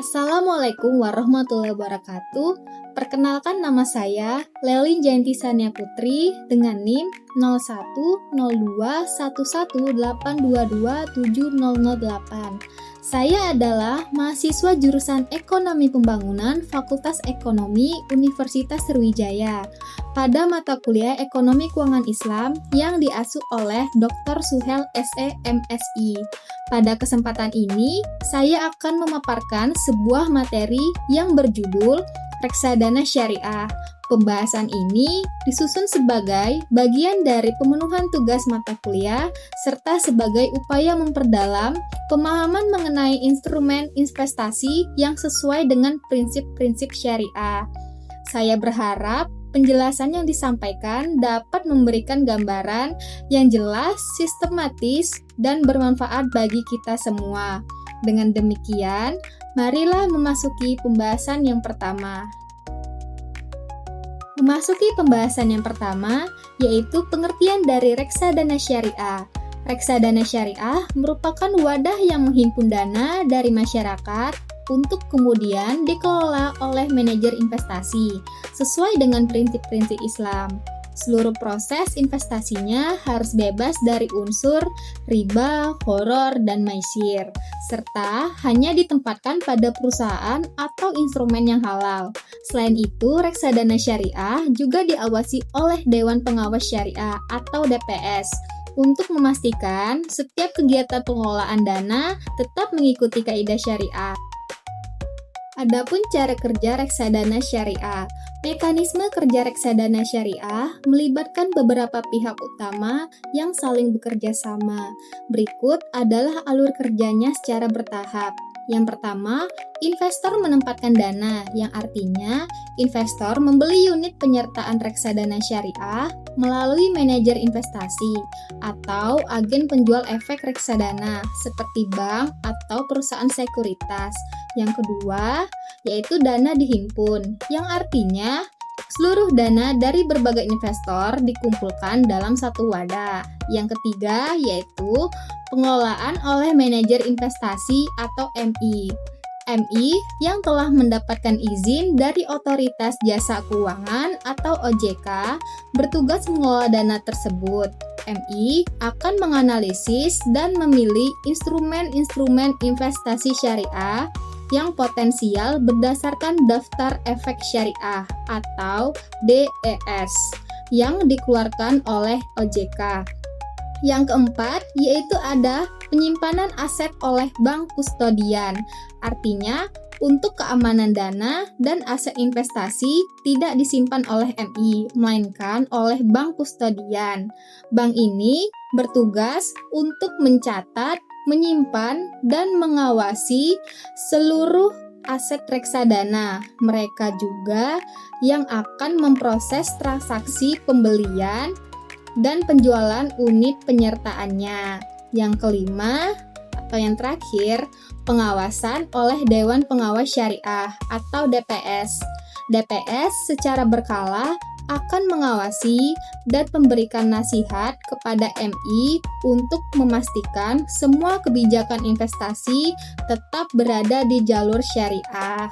Assalamualaikum warahmatullahi wabarakatuh. Perkenalkan, nama saya Lelin Jayanti Sania Putri dengan NIM 01021182270008. Saya adalah mahasiswa jurusan Ekonomi Pembangunan Fakultas Ekonomi Universitas Sriwijaya pada mata kuliah Ekonomi Keuangan Islam yang diasuh oleh Dr. Suhel SE MSI. Pada kesempatan ini, saya akan memaparkan sebuah materi yang berjudul Reksadana Syariah. Pembahasan ini disusun sebagai bagian dari pemenuhan tugas mata kuliah serta sebagai upaya memperdalam pemahaman mengenai instrumen investasi yang sesuai dengan prinsip-prinsip syariah. Saya berharap penjelasan yang disampaikan dapat memberikan gambaran yang jelas, sistematis, dan bermanfaat bagi kita semua. Dengan demikian, marilah memasuki pembahasan yang pertama. Memasuki pembahasan yang pertama, yaitu pengertian dari reksadana syariah. Reksadana syariah merupakan wadah yang menghimpun dana dari masyarakat untuk kemudian dikelola oleh manajer investasi sesuai dengan prinsip-prinsip Islam. Seluruh proses investasinya harus bebas dari unsur riba, gharar, dan maisir, serta hanya ditempatkan pada perusahaan atau instrumen yang halal. Selain itu, reksadana syariah juga diawasi oleh Dewan Pengawas Syariah atau DPS untuk memastikan setiap kegiatan pengelolaan dana tetap mengikuti kaidah syariah. Adapun cara kerja reksadana syariah. Mekanisme kerja reksadana syariah melibatkan beberapa pihak utama yang saling bekerja sama. Berikut adalah alur kerjanya secara bertahap. Yang pertama, investor menempatkan dana, yang artinya investor membeli unit penyertaan reksadana syariah melalui manajer investasi atau agen penjual efek reksadana seperti bank atau perusahaan sekuritas. Yang kedua, yaitu dana dihimpun, yang artinya seluruh dana dari berbagai investor dikumpulkan dalam satu wadah. Yang ketiga, yaitu pengelolaan oleh manajer investasi atau MI. MI yang telah mendapatkan izin dari Otoritas Jasa Keuangan atau OJK bertugas mengelola dana tersebut. MI akan menganalisis dan memilih instrumen-instrumen investasi syariah yang potensial berdasarkan daftar efek syariah atau DES yang dikeluarkan oleh OJK. Yang keempat, yaitu ada penyimpanan aset oleh bank kustodian. Artinya, untuk keamanan dana dan aset investasi tidak disimpan oleh MI, melainkan oleh bank kustodian. Bank ini bertugas untuk mencatat, menyimpan, dan mengawasi seluruh aset reksadana. Mereka juga yang akan memproses transaksi pembelian dan penjualan unit penyertaannya. Yang kelima, atau yang terakhir, pengawasan oleh Dewan Pengawas Syariah atau DPS. DPS secara berkala akan mengawasi dan memberikan nasihat kepada MI untuk memastikan semua kebijakan investasi tetap berada di jalur syariah.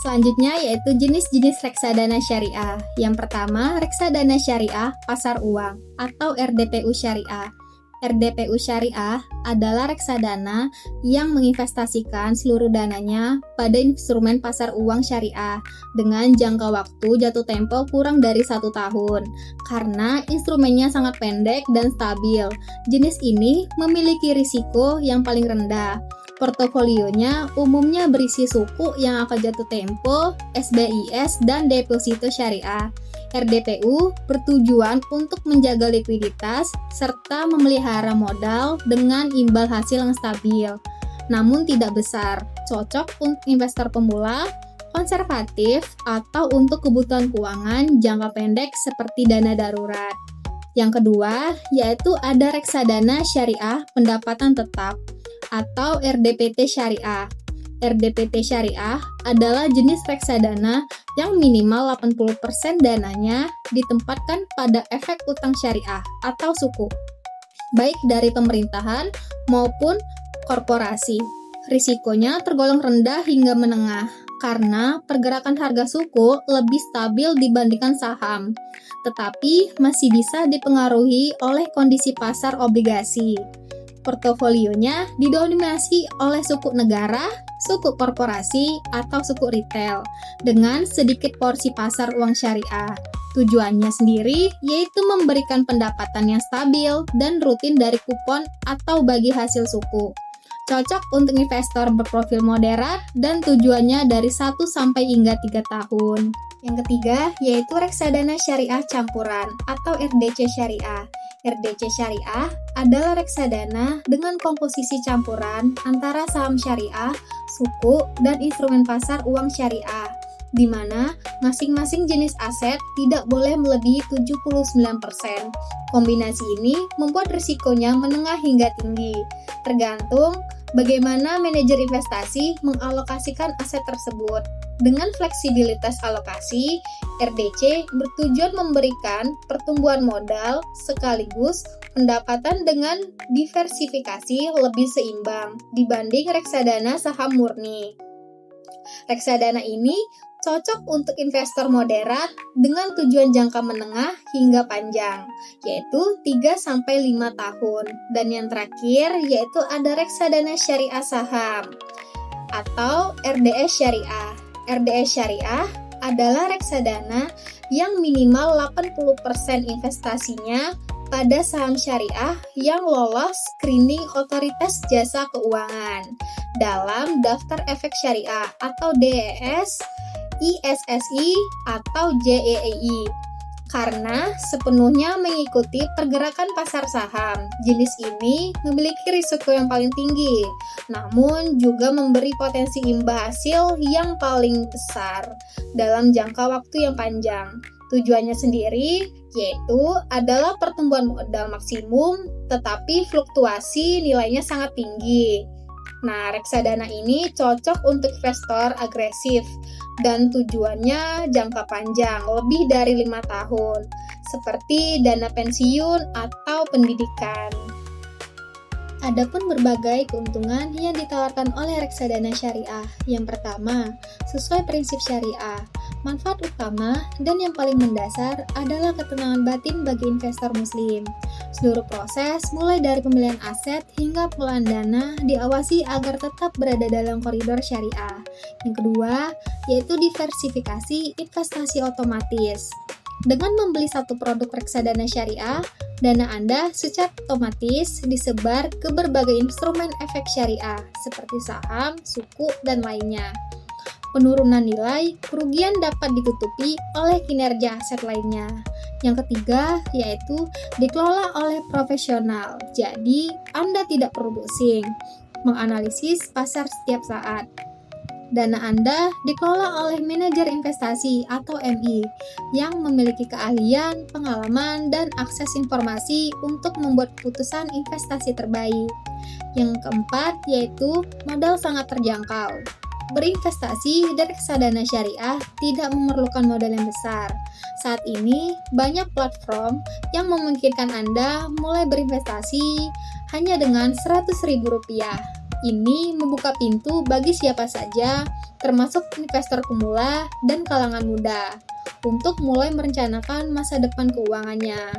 Selanjutnya yaitu jenis-jenis reksadana syariah. Yang pertama, reksadana syariah pasar uang atau RDPU syariah. RDPU syariah adalah reksadana yang menginvestasikan seluruh dananya pada instrumen pasar uang syariah dengan jangka waktu jatuh tempo kurang dari 1 tahun karena instrumennya sangat pendek dan stabil. Jenis ini memiliki risiko yang paling rendah. Portofolionya umumnya berisi suku yang akan jatuh tempo, SBIS, dan deposito syariah. RDPU bertujuan untuk menjaga likuiditas serta memelihara modal dengan imbal hasil yang stabil, namun tidak besar, cocok untuk investor pemula, konservatif, atau untuk kebutuhan keuangan jangka pendek seperti dana darurat. Yang kedua, yaitu ada reksadana syariah pendapatan tetap atau RDPT syariah. RDPT syariah adalah jenis reksadana yang minimal 80% dananya ditempatkan pada efek utang syariah atau suku, baik dari pemerintahan maupun korporasi. risikonya tergolong rendah hingga menengah karena pergerakan harga suku lebih stabil dibandingkan saham, tetapi masih bisa dipengaruhi oleh kondisi pasar obligasi. Portofolionya didominasi oleh suku negara, suku korporasi, atau suku retail, dengan sedikit porsi pasar uang syariah. Tujuannya sendiri yaitu memberikan pendapatan yang stabil dan rutin dari kupon atau bagi hasil suku. Cocok untuk investor berprofil moderat dan tujuannya dari 1 sampai hingga 3 tahun. Yang ketiga yaitu reksadana syariah campuran atau RDC syariah. RDC syariah adalah reksadana dengan komposisi campuran antara saham syariah, suku, dan instrumen pasar uang syariah, di mana masing-masing jenis aset tidak boleh melebihi 79%. Kombinasi ini membuat risikonya menengah hingga tinggi, tergantung bagaimana manajer investasi mengalokasikan aset tersebut. Dengan fleksibilitas alokasi, RDC bertujuan memberikan pertumbuhan modal sekaligus pendapatan dengan diversifikasi lebih seimbang dibanding reksadana saham murni. Reksadana ini cocok untuk investor moderat dengan tujuan jangka menengah hingga panjang, yaitu 3-5 tahun. Dan yang terakhir yaitu ada reksadana syariah saham atau RDS syariah. RDS syariah adalah reksadana yang minimal 80% investasinya pada saham syariah yang lolos screening otoritas jasa keuangan dalam daftar efek syariah atau DES, ISSI, atau JEEI karena sepenuhnya mengikuti pergerakan pasar saham. Jenis ini memiliki risiko yang paling tinggi, namun juga memberi potensi imbal hasil yang paling besar dalam jangka waktu yang panjang. Tujuannya sendiri yaitu adalah pertumbuhan modal maksimum, tetapi fluktuasi nilainya sangat tinggi. Nah, reksadana ini cocok untuk investor agresif dan tujuannya jangka panjang, lebih dari 5 tahun, seperti dana pensiun atau pendidikan. Adapun berbagai keuntungan yang ditawarkan oleh reksadana syariah. Yang pertama, sesuai prinsip syariah. Manfaat utama dan yang paling mendasar adalah ketenangan batin bagi investor muslim. Seluruh proses, mulai dari pemilihan aset hingga pengelolaan dana, diawasi agar tetap berada dalam koridor syariah. Yang kedua, yaitu diversifikasi investasi otomatis. Dengan membeli satu produk reksadana syariah, dana Anda secara otomatis disebar ke berbagai instrumen efek syariah, seperti saham, suku, dan lainnya. Penurunan nilai kerugian dapat ditutupi oleh kinerja aset lainnya. Yang ketiga, yaitu dikelola oleh profesional. Jadi, Anda tidak perlu pusing menganalisis pasar setiap saat. Dana Anda dikelola oleh manajer investasi atau MI yang memiliki keahlian, pengalaman, dan akses informasi untuk membuat keputusan investasi terbaik. Yang keempat, yaitu modal sangat terjangkau. Berinvestasi di reksadana syariah tidak memerlukan modal yang besar. Saat ini, banyak platform yang memungkinkan Anda mulai berinvestasi hanya dengan Rp100.000. Ini membuka pintu bagi siapa saja, termasuk investor pemula dan kalangan muda, untuk mulai merencanakan masa depan keuangannya.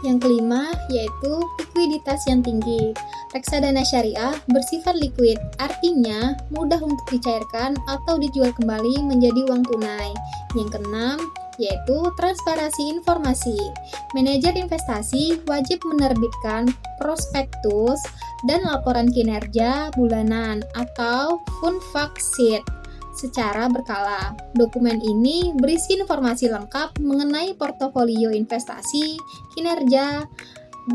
Yang kelima, yaitu likuiditas yang tinggi. Reksadana syariah bersifat liquid, artinya mudah untuk dicairkan atau dijual kembali menjadi uang tunai. Yang keenam, yaitu transparansi informasi. Manajer investasi wajib menerbitkan prospektus dan laporan kinerja bulanan atau fund fact sheet secara berkala. Dokumen ini berisi informasi lengkap mengenai portofolio investasi, kinerja,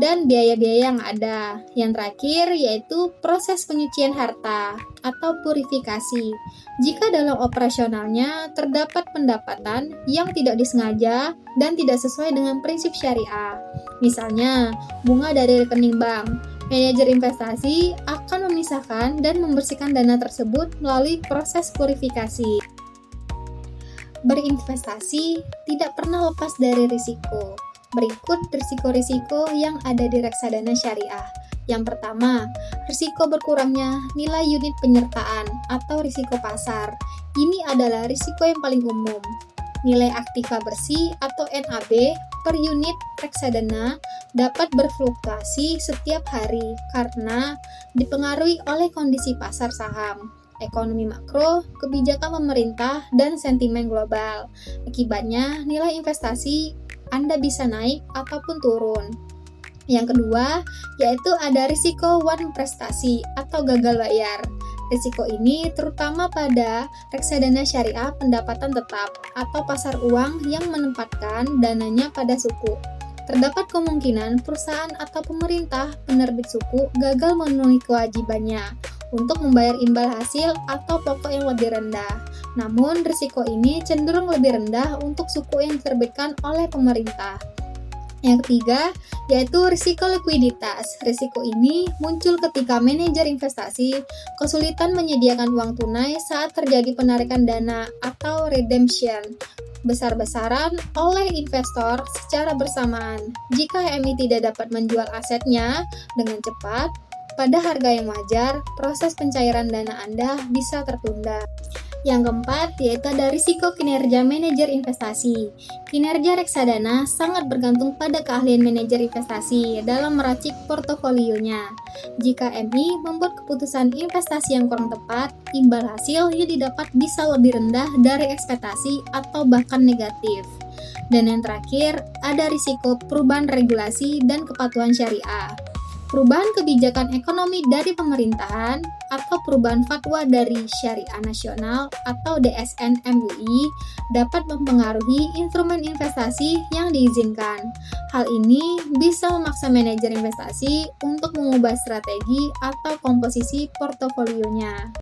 dan biaya-biaya yang ada. Yang terakhir yaitu proses penyucian harta atau purifikasi. Jika dalam operasionalnya terdapat pendapatan yang tidak disengaja dan tidak sesuai dengan prinsip syariah, misalnya bunga dari rekening bank, manajer investasi akan memisahkan dan membersihkan dana tersebut melalui proses purifikasi. Berinvestasi tidak pernah lepas dari risiko. Berikut risiko-risiko yang ada di reksadana syariah. Yang pertama, risiko berkurangnya nilai unit penyertaan atau risiko pasar. Ini adalah risiko yang paling umum. Nilai aktiva bersih atau NAB per unit reksadana dapat berfluktuasi setiap hari karena dipengaruhi oleh kondisi pasar saham, ekonomi makro, kebijakan pemerintah, dan sentimen global. Akibatnya, nilai investasi Anda bisa naik ataupun turun. Yang kedua, yaitu ada risiko one prestasi atau gagal bayar. Risiko ini terutama pada reksadana syariah pendapatan tetap atau pasar uang yang menempatkan dananya pada suku. Terdapat kemungkinan perusahaan atau pemerintah penerbit suku gagal memenuhi kewajibannya untuk membayar imbal hasil atau pokok yang lebih rendah. Namun, risiko ini cenderung lebih rendah untuk suku yang diterbitkan oleh pemerintah. Yang ketiga, yaitu risiko likuiditas. Risiko ini muncul ketika manajer investasi kesulitan menyediakan uang tunai saat terjadi penarikan dana atau redemption besar-besaran oleh investor secara bersamaan. Jika HMI tidak dapat menjual asetnya dengan cepat, pada harga yang wajar, proses pencairan dana Anda bisa tertunda. Yang keempat, yaitu ada risiko kinerja manajer investasi. Kinerja reksadana sangat bergantung pada keahlian manajer investasi dalam meracik portofolionya. Jika MI membuat keputusan investasi yang kurang tepat, imbal hasil yang didapat bisa lebih rendah dari ekspektasi atau bahkan negatif. Dan yang terakhir, ada risiko perubahan regulasi dan kepatuhan syariah. Perubahan kebijakan ekonomi dari pemerintahan atau perubahan fatwa dari Syariah Nasional atau DSN MUI dapat mempengaruhi instrumen investasi yang diizinkan. Hal ini bisa memaksa manajer investasi untuk mengubah strategi atau komposisi portofolionya.